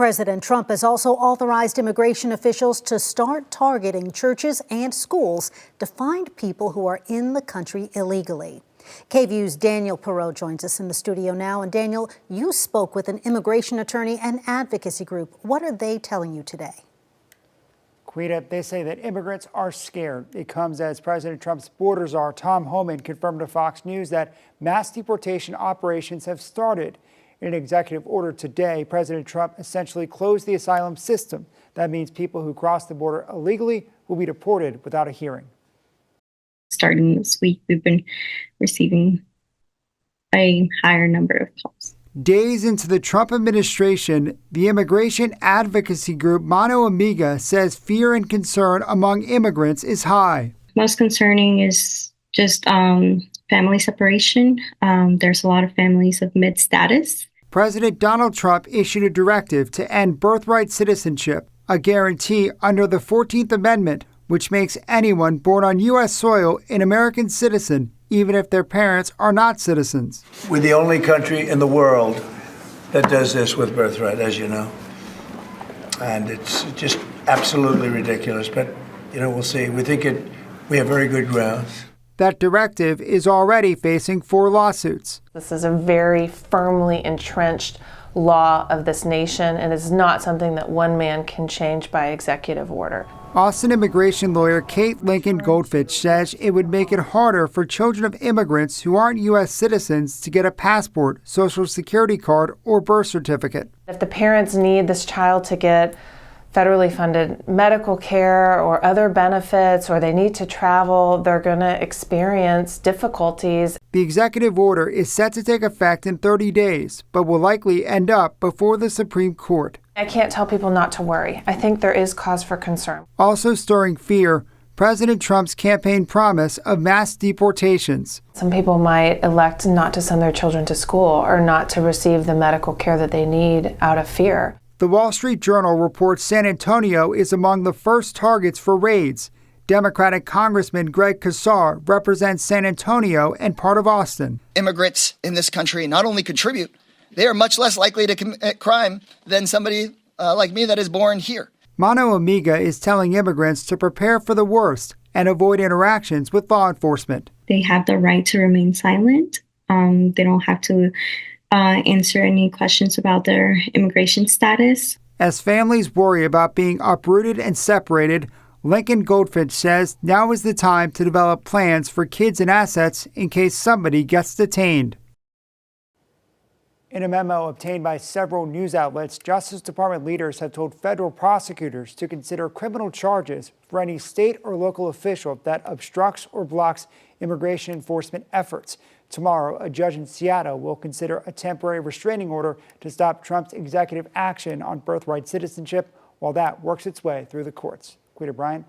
President Trump has also authorized immigration officials to start targeting churches and schools to find people who are in the country illegally. KVUE's Daniel Perot joins us in the studio now. And Daniel, you spoke with an immigration attorney and advocacy group. What are they telling you today? Quita, they say that immigrants are scared. It comes as President Trump's border czar, Tom Homan, confirmed to Fox News that mass deportation operations have started. In an executive order today, President Trump essentially closed the asylum system. That means people who cross the border illegally will be deported without a hearing. Starting this week, we've been receiving a higher number of calls. Days into the Trump administration, the immigration advocacy group Mano Amiga says fear and concern among immigrants is high. Most concerning is just family separation. There's a lot of families of mid-status. President Donald Trump issued a directive to end birthright citizenship, a guarantee under the 14th Amendment, which makes anyone born on U.S. soil an American citizen, even if their parents are not citizens. We're the only country in the world that does this with birthright, as you know. And it's just absolutely ridiculous. But, we'll see. We have very good grounds. That directive is already facing 4 lawsuits. This is a very firmly entrenched law of this nation, and it's not something that one man can change by executive order. Austin immigration lawyer Kate Lincoln Goldfitch says it would make it harder for children of immigrants who aren't U.S. citizens to get a passport, social security card, or birth certificate. If the parents need this child to get federally funded medical care or other benefits, or they need to travel, they're going to experience difficulties. The executive order is set to take effect in 30 days, but will likely end up before the Supreme Court. I can't tell people not to worry. I think there is cause for concern. Also stirring fear, President Trump's campaign promise of mass deportations. Some people might elect not to send their children to school or not to receive the medical care that they need out of fear. The Wall Street Journal reports San Antonio is among the first targets for raids. Democratic Congressman Greg Casar represents San Antonio and part of Austin. Immigrants in this country not only contribute, they are much less likely to commit crime than somebody like me that is born here. Mano Amiga is telling immigrants to prepare for the worst and avoid interactions with law enforcement. They have the right to remain silent. They don't have to answer any questions about their immigration status. As families worry about being uprooted and separated, Lincoln Goldfinch says now is the time to develop plans for kids and assets in case somebody gets detained. In a memo obtained by several news outlets, Justice Department leaders have told federal prosecutors to consider criminal charges for any state or local official that obstructs or blocks immigration enforcement efforts. Tomorrow, a judge in Seattle will consider a temporary restraining order to stop Trump's executive action on birthright citizenship while that works its way through the courts. Quita Bryant.